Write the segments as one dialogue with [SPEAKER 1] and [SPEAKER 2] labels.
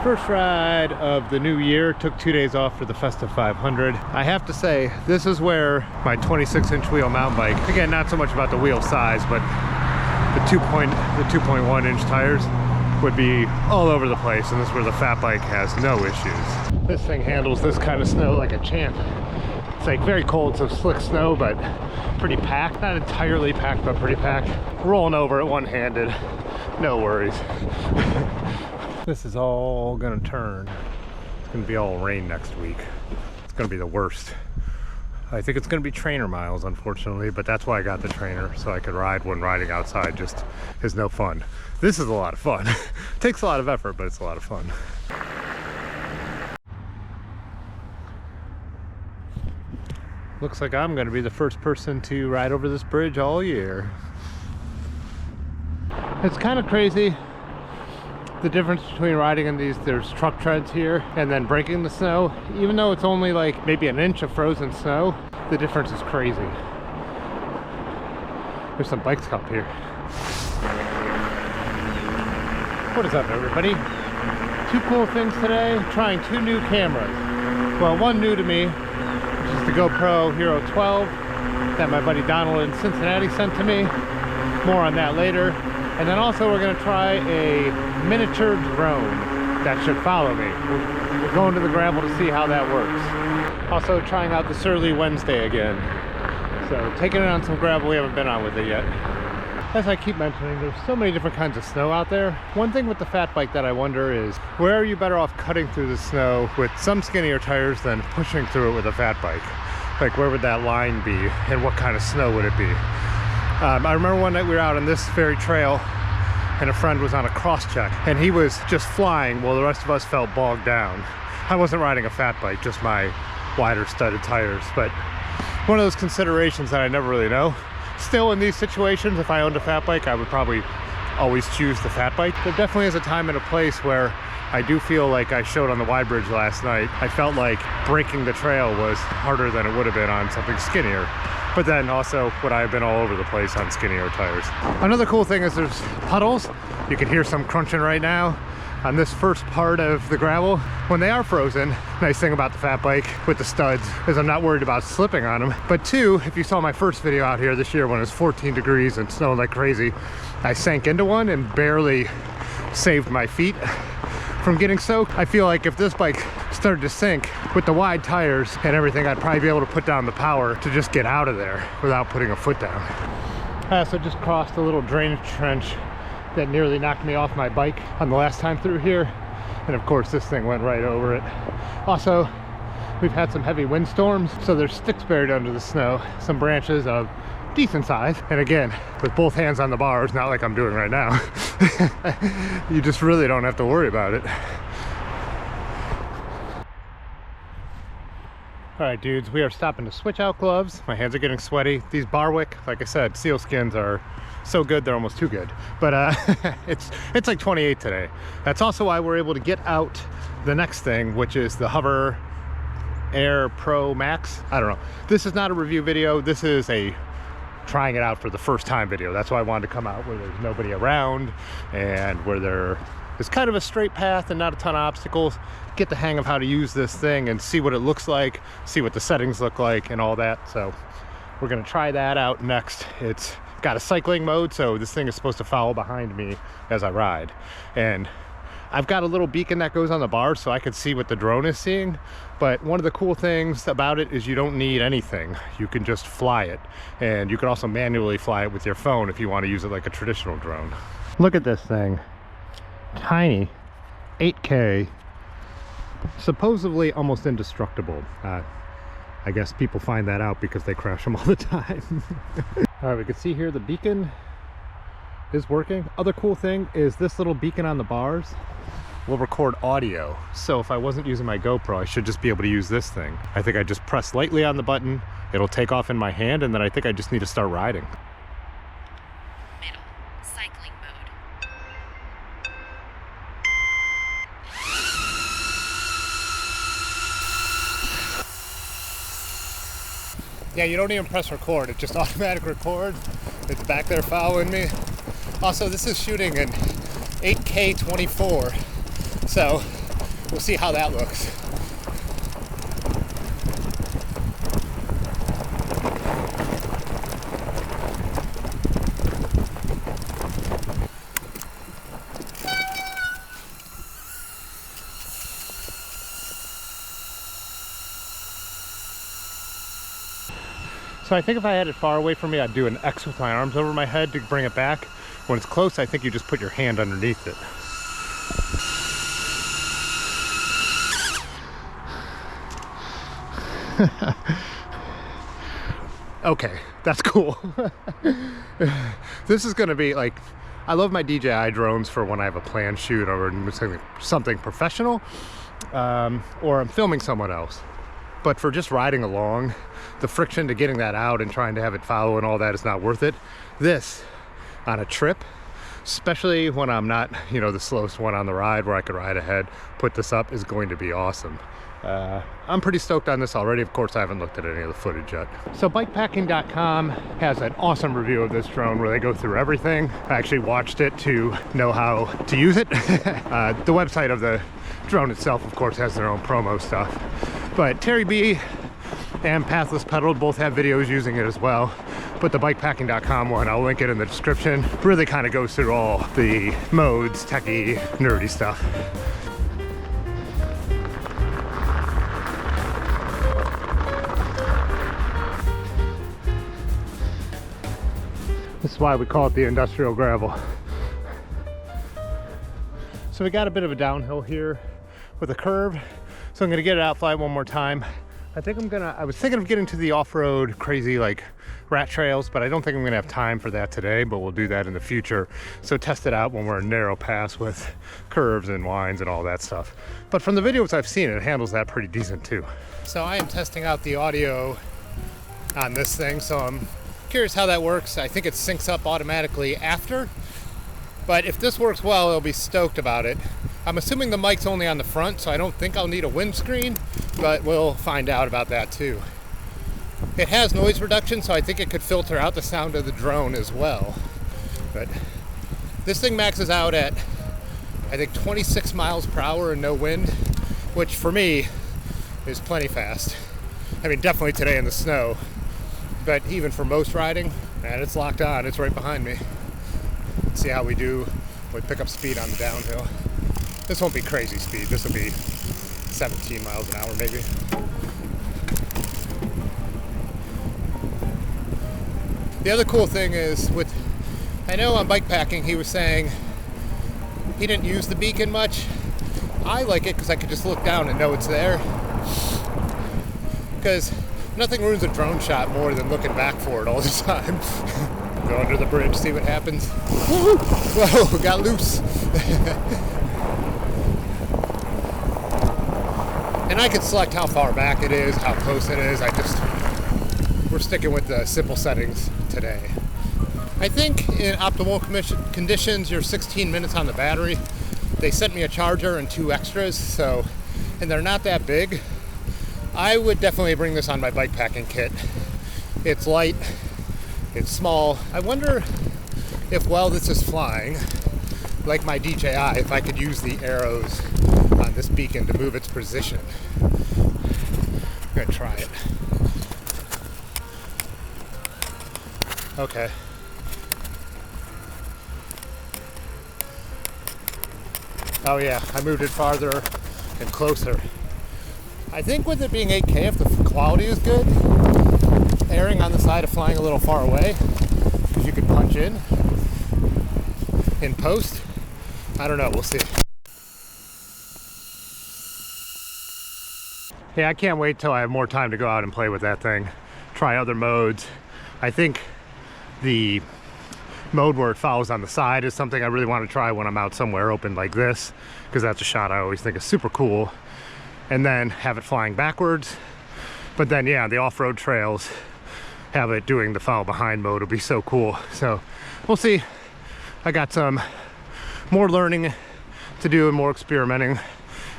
[SPEAKER 1] First ride of the new year, took 2 days off for the Festive 500. I have to say, this is where my 26-inch wheel mountain bike, again, not so much about the wheel size, but the 2.1 inch tires would be all over the place, and this is where the fat bike has no issues. This thing handles this kind of snow like a champ. It's like very cold, so slick snow, but pretty packed. Not entirely packed, but pretty packed. Rolling over it one-handed, no worries. This is all gonna turn. It's gonna be all rain next week. It's gonna be the worst. I think it's gonna be trainer miles, unfortunately, but that's why I got the trainer, so I could ride when riding outside just is no fun. This is a lot of fun. It takes a lot of effort, but it's a lot of fun. Looks like I'm gonna be the first person to ride over this bridge all year. It's kind of crazy, the difference between riding in these, there's truck treads here, and then breaking the snow. Even though it's only like maybe an inch of frozen snow, the difference is crazy. There's some bikes up here. What is up, everybody? Two cool things today, trying two new cameras. Well, one new to me, which is the GoPro Hero 12 that my buddy Donald in Cincinnati sent to me. More on that later. And then also we're gonna try a miniature drone that should follow me. We're going to the gravel to see how that works. Also trying out the Surly Wednesday again. So taking it on some gravel we haven't been on with it yet. As I keep mentioning, there's so many different kinds of snow out there. One thing with the fat bike that I wonder is, where are you better off cutting through the snow with some skinnier tires than pushing through it with a fat bike? Like, where would that line be, and what kind of snow would it be? I remember one night we were out on this very trail and a friend was on a cross-check and he was just flying while the rest of us felt bogged down. I wasn't riding a fat bike, just my wider studded tires, but one of those considerations that I never really know. Still, in these situations, if I owned a fat bike, I would probably always choose the fat bike. There definitely is a time and a place where I do feel like I showed on the wide bridge last night. I felt like breaking the trail was harder than it would have been on something skinnier. But then also would I have been all over the place on skinnier tires. Another cool thing is there's puddles. You can hear some crunching right now on this first part of the gravel. When they are frozen, nice thing about the fat bike with the studs is I'm not worried about slipping on them. But two, if you saw my first video out here this year when it was 14 degrees and snowing like crazy, I sank into one and barely saved my feet from getting soaked. I feel like if this bike started to sink with the wide tires and everything, I'd probably be able to put down the power to just get out of there without putting a foot down. I also just crossed a little drainage trench that nearly knocked me off my bike on the last time through here. And of course this thing went right over it. Also, we've had some heavy windstorms, so there's sticks buried under the snow, some branches of decent size. And again, with both hands on the bars, not like I'm doing right now, you just really don't have to worry about it. All right, dudes, we are stopping to switch out gloves. My hands are getting sweaty. These Barwick, like I said, seal skins are so good, they're almost too good. But it's like 28 today. That's also why we're able to get out the next thing, which is the HOVERAir Pro Max. I don't know. This is not a review video. This is a trying it out for the first time video. That's why I wanted to come out where there's nobody around and where there is kind of a straight path and not a ton of obstacles. Get the hang of how to use this thing and see what it looks like, see what the settings look like and all that. So we're gonna try that out next. It's got a cycling mode, so this thing is supposed to follow behind me as I ride. And I've got a little beacon that goes on the bar so I can see what the drone is seeing. But one of the cool things about it is you don't need anything. You can just fly it. And you can also manually fly it with your phone if you want to use it like a traditional drone. Look at this thing. Tiny, 8K, supposedly almost indestructible. I guess people find that out because they crash them all the time. All right, we can see here the beacon is working. Other cool thing is this little beacon on the bars will record audio. So if I wasn't using my GoPro, I should just be able to use this thing. I think I just press lightly on the button, it'll take off in my hand, and then I think I just need to start riding.
[SPEAKER 2] Middle, cycling mode.
[SPEAKER 1] Yeah, you don't even press record, it just automatic records. It's back there following me. Also, this is shooting in 8K 24, so we'll see how that looks. So I think if I had it far away from me, I'd do an X with my arms over my head to bring it back. When it's close, I think you just put your hand underneath it. Okay, that's cool. This is gonna be like, I love my DJI drones for when I have a planned shoot or something professional, or I'm filming someone else. But for just riding along, the friction to getting that out and trying to have it follow and all that is not worth it. This, on a trip, especially when I'm not, you know, the slowest one on the ride where I could ride ahead, put this up, is going to be awesome. I'm pretty stoked on this already. Of course, I haven't looked at any of the footage yet. So bikepacking.com has an awesome review of this drone where they go through everything. I actually watched it to know how to use it. The website of the drone itself, of course, has their own promo stuff. But Terry B and Pathless Pedal both have videos using it as well. But the bikepacking.com one, I'll link it in the description, really kind of goes through all the modes, techie, nerdy stuff. This is why we call it the industrial gravel. So we got a bit of a downhill here with a curve. So I'm gonna get it out, fly it one more time. I was thinking of getting to the off-road crazy like rat trails, but I don't think I'm gonna have time for that today, but we'll do that in the future. So test it out when we're in narrow pass with curves and winds and all that stuff. But from the videos I've seen, it handles that pretty decent too. So I am testing out the audio on this thing, so I'm curious how that works. I think it syncs up automatically after, but if this works well, I'll be stoked about it. I'm assuming the mic's only on the front, so I don't think I'll need a windscreen, but we'll find out about that too. It has noise reduction, so I think it could filter out the sound of the drone as well. But this thing maxes out at, I think, 26 miles per hour and no wind, which for me is plenty fast. I mean, definitely today in the snow, but even for most riding, man, it's locked on. It's right behind me. Let's see how we do with pickup speed on the downhill. This won't be crazy speed. This will be 17 miles an hour maybe. The other cool thing is I know on bikepacking he was saying he didn't use the beacon much. I like it because I could just look down and know it's there. Because nothing ruins a drone shot more than looking back for it all the time. Go under the bridge, see what happens. Whoa, got loose. And I can select how far back it is, how close it is. We're sticking with the simple settings today. I think in optimal conditions, you're 16 minutes on the battery. They sent me a charger and 2 extras, and they're not that big. I would definitely bring this on my bikepacking kit. It's light, it's small. I wonder if while this is flying, like my DJI, if I could use the arrows on this beacon to move its position. I'm gonna try it. Okay. Oh yeah, I moved it farther and closer. I think with it being 8K, if the quality is good, erring on the side of flying a little far away, because you could punch in post. I don't know, we'll see. Yeah, I can't wait till I have more time to go out and play with that thing, try other modes. I think the mode where it follows on the side is something I really want to try when I'm out somewhere open like this, because that's a shot I always think is super cool. And then have it flying backwards. But then yeah, the off-road trails, have it doing the follow behind mode would be so cool. So we'll see. I got some more learning to do and more experimenting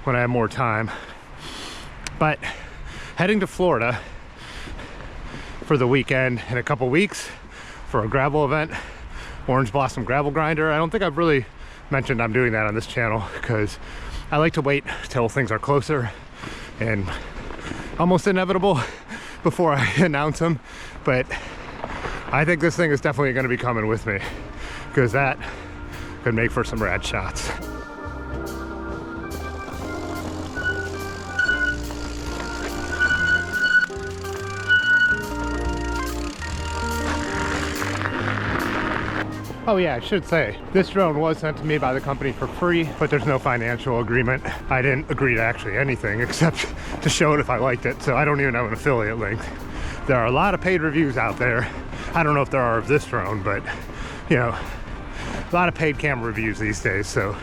[SPEAKER 1] when I have more time. But heading to Florida for the weekend in a couple weeks for a gravel event, Orange Blossom Gravel Grinder. I don't think I've really mentioned I'm doing that on this channel because I like to wait till things are closer and almost inevitable before I announce them. But I think this thing is definitely going to be coming with me because that could make for some rad shots. Oh yeah, I should say, this drone was sent to me by the company for free, but there's no financial agreement. I didn't agree to actually anything except to show it if I liked it, so I don't even have an affiliate link. There are a lot of paid reviews out there. I don't know if there are of this drone, but you know, a lot of paid camera reviews these days, so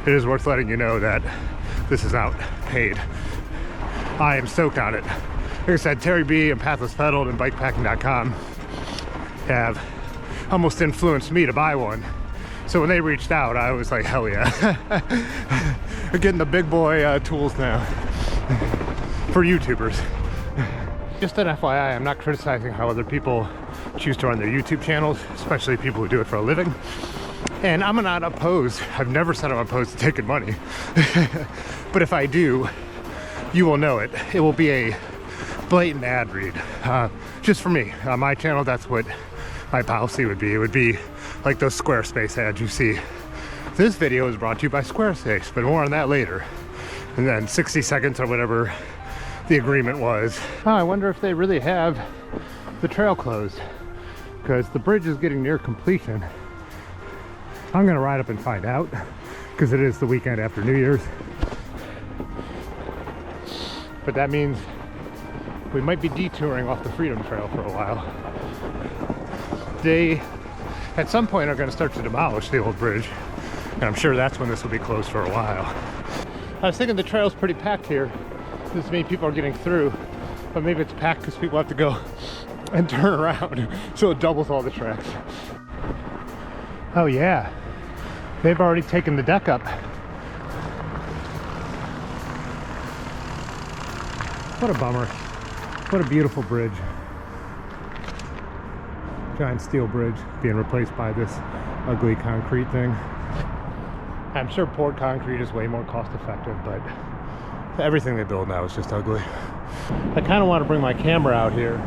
[SPEAKER 1] it is worth letting you know that this is not paid. I am stoked on it. Like I said, Terry B and Pathless Pedaled and Bikepacking.com have almost influenced me to buy one. So when they reached out, I was like, hell yeah. We're getting the big boy tools now for YouTubers. Just an FYI, I'm not criticizing how other people choose to run their YouTube channels, especially people who do it for a living. And I'm not opposed, I've never said I'm opposed to taking money. But if I do, you will know it. It will be a blatant ad read. Just for me, on my channel, that's what my policy would be. It would be like those Squarespace ads you see. This video is brought to you by Squarespace, but more on that later. And then 60 seconds or whatever the agreement was. Oh, I wonder if they really have the trail closed, because the bridge is getting near completion. I'm gonna ride up and find out, because it is the weekend after New Year's. But that means we might be detouring off the Freedom Trail for a while. They, at some point, are going to start to demolish the old bridge, and I'm sure that's when this will be closed for a while. I was thinking the trail's pretty packed here. This many people are getting through, but maybe it's packed because people have to go and turn around, so it doubles all the tracks. Oh yeah, they've already taken the deck up. What a bummer. What a beautiful bridge. Giant steel bridge being replaced by this ugly concrete thing. I'm sure poured concrete is way more cost effective, but everything they build now is just ugly. I kind of want to bring my camera out here,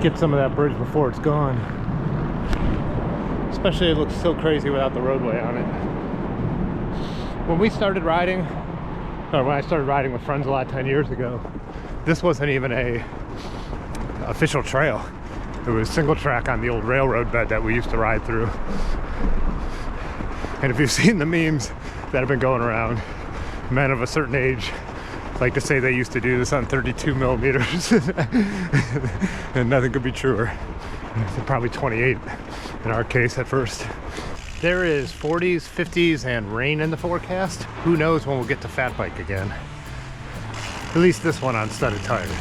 [SPEAKER 1] get some of that bridge before it's gone. Especially it looks so crazy without the roadway on it. When we started riding, or when I started riding with friends a lot 10 years ago, this wasn't even a official trail. It was single track on the old railroad bed that we used to ride through. And if you've seen the memes that have been going around, men of a certain age like to say they used to do this on 32 millimeters. And nothing could be truer. It's probably 28 in our case at first. There is 40s, 50s, and rain in the forecast. Who knows when we'll get to fat bike again. At least this one on studded tires.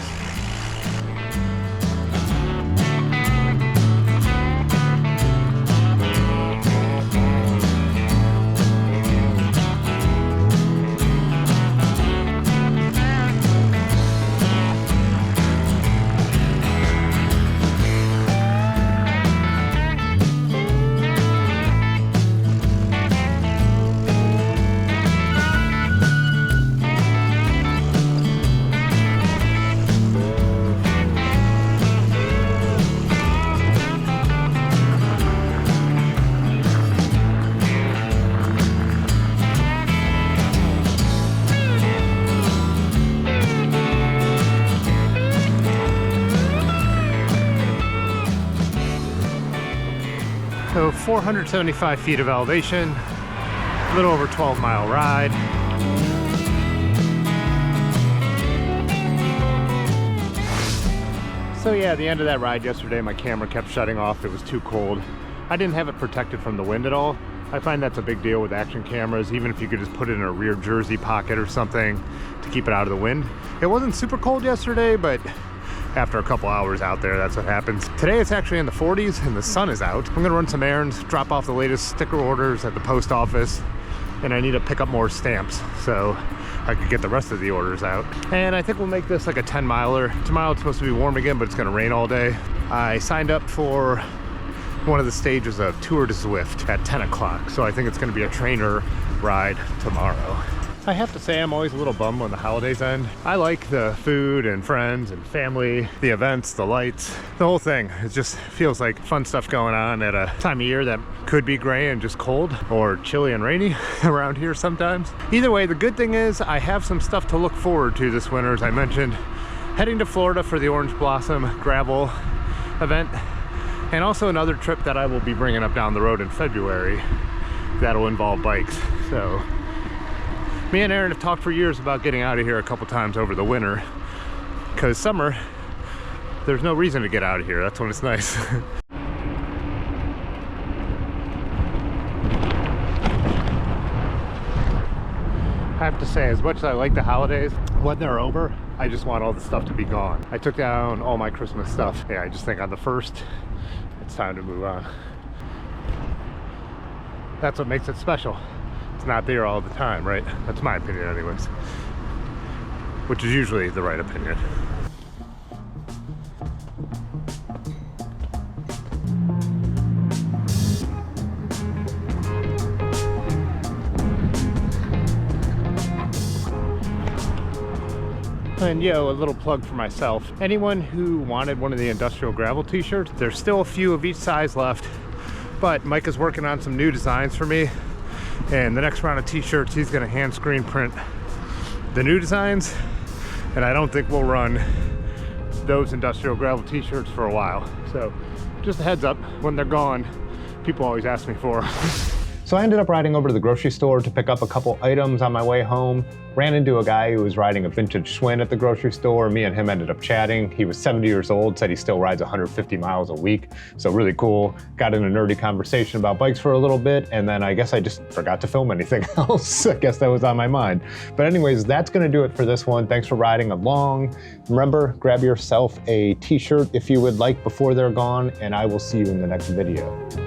[SPEAKER 1] So 475 feet of elevation, a little over 12-mile ride. So yeah, at the end of that ride yesterday, my camera kept shutting off. It was too cold. I didn't have it protected from the wind at all. I find that's a big deal with action cameras, even if you could just put it in a rear jersey pocket or something to keep it out of the wind. It wasn't super cold yesterday, but after a couple hours out there, that's what happens. Today it's actually in the 40s and the sun is out. I'm gonna run some errands, drop off the latest sticker orders at the post office, and I need to pick up more stamps so I could get the rest of the orders out. And I think we'll make this like a 10-miler. Tomorrow it's supposed to be warm again, but it's gonna rain all day. I signed up for one of the stages of Tour de Zwift at 10 o'clock. So I think it's gonna be a trainer ride tomorrow. I have to say I'm always a little bummed when the holidays end. I like the food and friends and family, the events, the lights, the whole thing. It just feels like fun stuff going on at a time of year that could be gray and just cold, or chilly and rainy around here sometimes. Either way, the good thing is I have some stuff to look forward to this winter. As I mentioned, heading to Florida for the Orange Blossom gravel event, and also another trip that I will be bringing up down the road in February that'll involve bikes. So me and Aaron have talked for years about getting out of here a couple times over the winter, because summer, there's no reason to get out of here. That's when it's nice. I have to say, as much as I like the holidays, when they're over, I just want all the stuff to be gone. I took down all my Christmas stuff. Yeah, I just think on the 1st, it's time to move on. That's what makes it special. It's not there all the time, right? That's my opinion anyways. Which is usually the right opinion. And yo, a little plug for myself. Anyone who wanted one of the industrial gravel t-shirts, there's still a few of each size left, but Mike is working on some new designs for me. And the next round of t-shirts, he's gonna hand screen print the new designs. And I don't think we'll run those industrial gravel t-shirts for a while. So just a heads up, when they're gone, people always ask me for them. So I ended up riding over to the grocery store to pick up a couple items on my way home. Ran into a guy who was riding a vintage Schwinn at the grocery store. Me and him ended up chatting. He was 70 years old, said he still rides 150 miles a week. So really cool. Got in a nerdy conversation about bikes for a little bit, and then I guess I just forgot to film anything else. I guess that was on my mind. But anyways, that's gonna do it for this one. Thanks for riding along. Remember, grab yourself a t-shirt if you would like before they're gone, and I will see you in the next video.